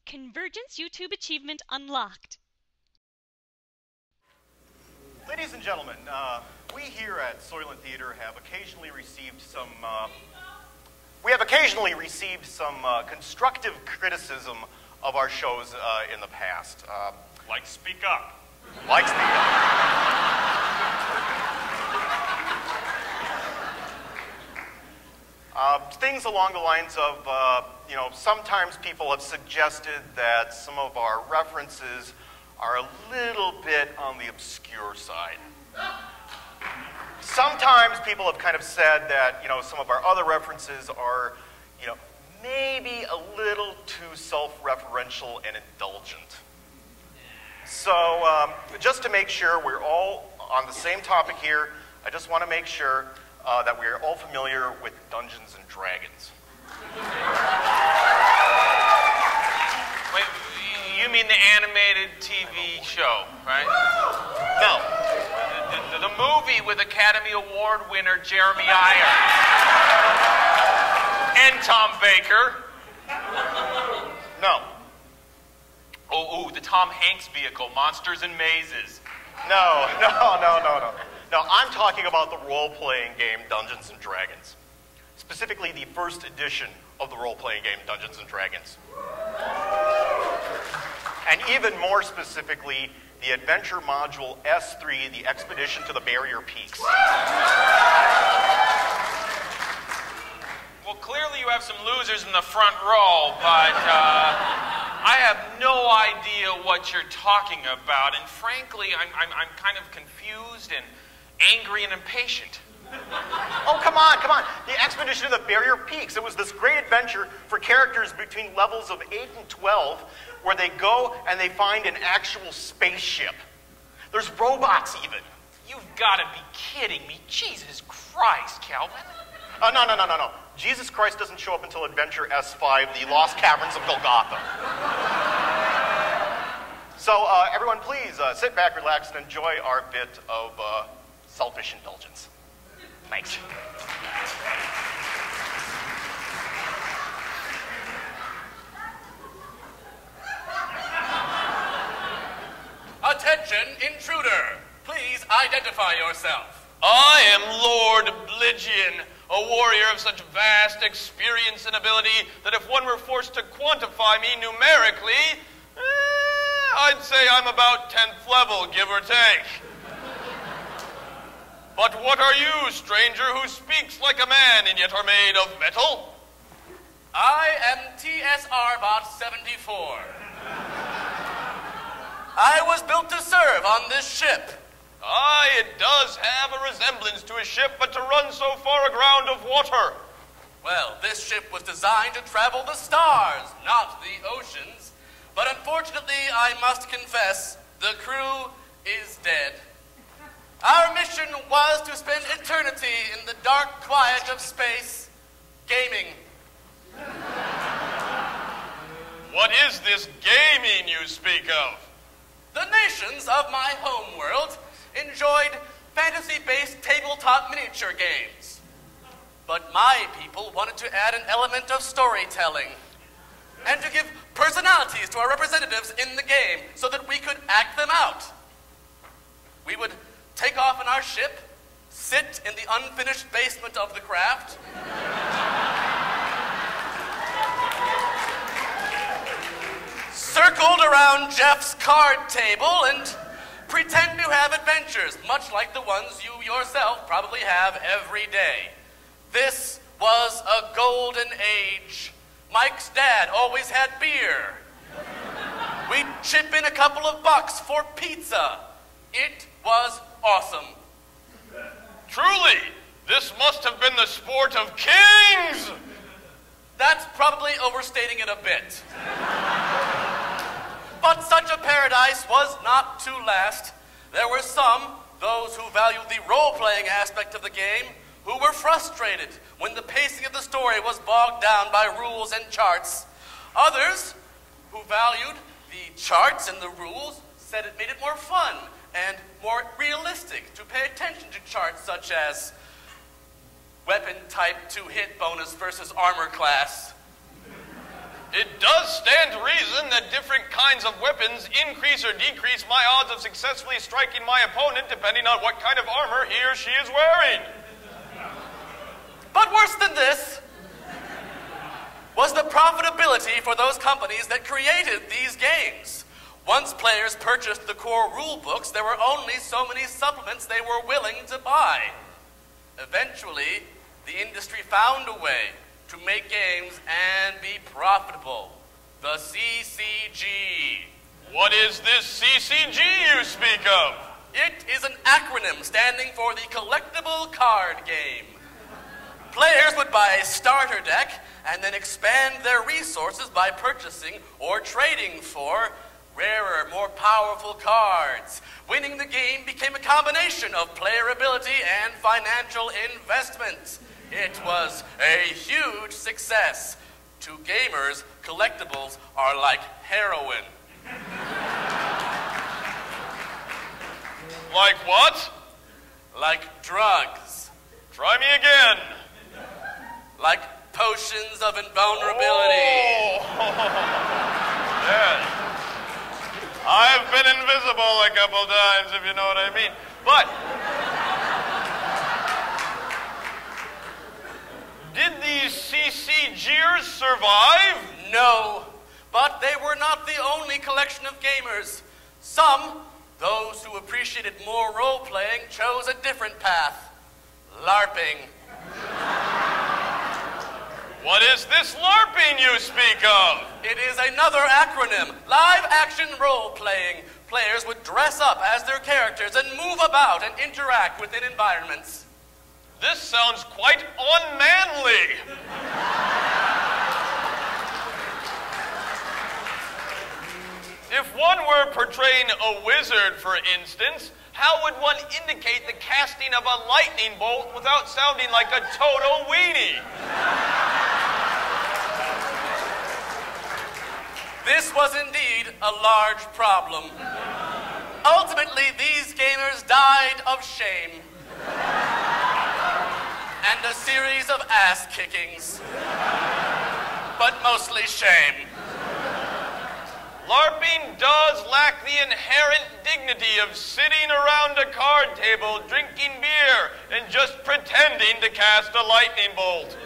Convergence YouTube achievement unlocked. Ladies and gentlemen, we here at Soylent Theater have occasionally received some constructive criticism of our shows in the past. Like Speak Up. Like Speak Up. Things along the lines of, sometimes people have suggested that some of our references are a little bit on the obscure side. Sometimes people have kind of said that, some of our other references are, maybe a little too self-referential and indulgent. So, just to make sure we're all on the same topic here, I just want to make sure that we are all familiar with Dungeons and Dragons. Wait, you mean the animated TV show, right? No. The movie with Academy Award winner Jeremy Irons. And Tom Baker. No. Oh, the Tom Hanks vehicle, Monsters and Mazes. No. No, I'm talking about the role-playing game Dungeons and Dragons. Specifically, the first edition of the role-playing game Dungeons and Dragons. And even more specifically, the adventure module S3, the Expedition to the Barrier Peaks. Well, clearly you have some losers in the front row, but I have no idea what you're talking about, and frankly, I'm kind of confused and angry and impatient. Oh, come on. The Expedition to the Barrier Peaks. It was this great adventure for characters between levels of 8 and 12 where they go and they find an actual spaceship. There's robots even. You've got to be kidding me. Jesus Christ, Calvin. No. Jesus Christ doesn't show up until Adventure S5, the Lost Caverns of Golgotha. So, everyone, please sit back, relax, and enjoy our bit of selfish indulgence. Thanks. Attention, intruder. Please identify yourself. I am Lord Bligian, a warrior of such vast experience and ability that if one were forced to quantify me numerically, I'd say I'm about 10th level, give or take. But what are you, stranger, who speaks like a man and yet are made of metal? I am TSR Bot 74. I was built to serve on this ship. Aye, it does have a resemblance to a ship, but to run so far aground of water. Well, this ship was designed to travel the stars, not the oceans. But unfortunately, I must confess, the crew is dead. Our mission was to spend eternity in the dark quiet of space, gaming. What is this gaming you speak of? The nations of my homeworld enjoyed fantasy-based tabletop miniature games. But my people wanted to add an element of storytelling and to give personalities to our representatives in the game so that we could act them out. We would take off in our ship, sit in the unfinished basement of the craft, circled around Jeff's card table and pretend to have adventures, much like the ones you yourself probably have every day. This was a golden age. Mike's dad always had beer. We'd chip in a couple of bucks for pizza. It was awesome. Truly, this must have been the sport of kings! That's probably overstating it a bit. But such a paradise was not to last. There were some, those who valued the role-playing aspect of the game, who were frustrated when the pacing of the story was bogged down by rules and charts. Others, who valued the charts and the rules, said it made it more fun and more realistic to pay attention to charts such as weapon type to hit bonus versus armor class. It does stand to reason that different kinds of weapons increase or decrease my odds of successfully striking my opponent depending on what kind of armor he or she is wearing. But worse than this was the profitability for those companies that created these games. Once players purchased the core rule books, there were only so many supplements they were willing to buy. Eventually, the industry found a way to make games and be profitable. The CCG. What is this CCG you speak of? It is an acronym standing for the Collectible Card Game. Players would buy a starter deck and then expand their resources by purchasing or trading for rarer, more powerful cards. Winning the game became a combination of player ability and financial investment. It was a huge success. To gamers, collectibles are like heroin. Like what? Like drugs. Try me again. Like potions of invulnerability. Yes. I've been invisible a couple times, if you know what I mean. But did these CCGers survive? No, but they were not the only collection of gamers. Some, those who appreciated more role-playing, chose a different path. LARPing. What is this LARPing you speak of? It is another acronym, live-action role-playing. Players would dress up as their characters and move about and interact within environments. This sounds quite unmanly. If one were portraying a wizard, for instance, how would one indicate the casting of a lightning bolt without sounding like a total weenie? This was indeed a large problem. Ultimately, these gamers died of shame and a series of ass-kickings, but mostly shame. LARPing does lack the inherent dignity of sitting around a card table, drinking beer, and just pretending to cast a lightning bolt.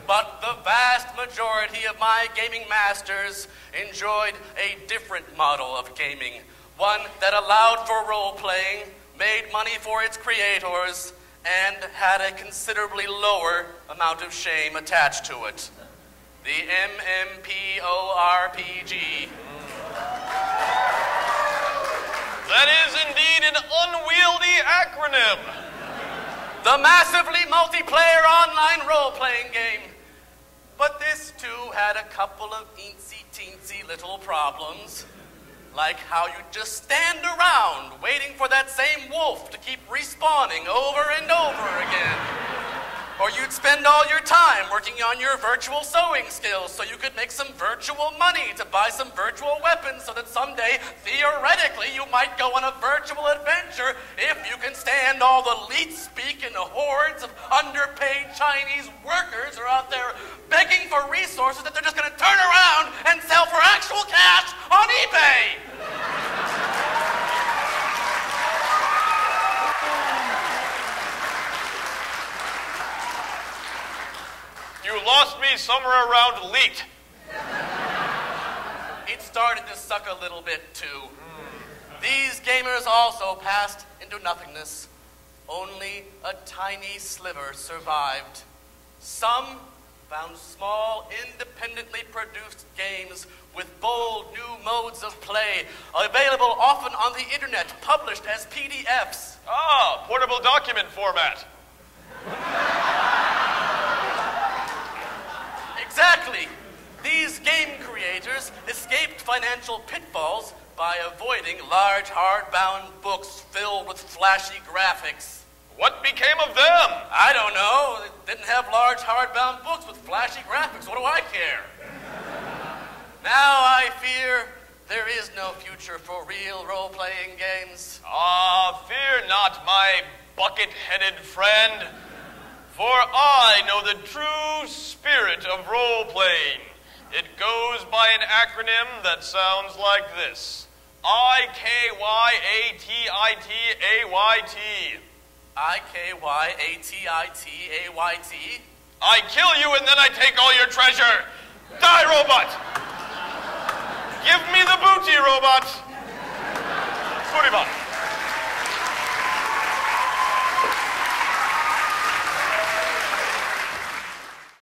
But the vast majority of my gaming masters enjoyed a different model of gaming, one that allowed for role-playing, made money for its creators, and had a considerably lower amount of shame attached to it. The MMPORPG. That is indeed an unwieldy acronym. The massively multiplayer online role-playing game. But this, too, had a couple of eensy-teensy little problems. Like how you just stand around waiting for that same wolf to keep respawning over and over again. Or you'd spend all your time working on your virtual sewing skills so you could make some virtual money to buy some virtual weapons so that someday, theoretically, you might go on a virtual adventure if you can stand all the leet speak and the hordes of underpaid Chinese workers are out there begging for resources that they're just going to turn around and sell for actual cash on eBay. You lost me somewhere around leet. It started to suck a little bit, too. These gamers also passed into nothingness. Only a tiny sliver survived. Some found small, independently produced games with bold new modes of play, available often on the internet, published as PDFs. Ah, portable document format. Exactly. These game creators escaped financial pitfalls by avoiding large, hardbound books filled with flashy graphics. What became of them? I don't know. They didn't have large, hardbound books with flashy graphics. What do I care? Now I fear there is no future for real role-playing games. Ah, fear not, my bucket-headed friend. For I know the true spirit of role-playing. It goes by an acronym that sounds like this. I-K-Y-A-T-I-T-A-Y-T. I-K-Y-A-T-I-T-A-Y-T. I kill you and then I take all your treasure. Die, robot! Give me the booty, robot! Booty bot.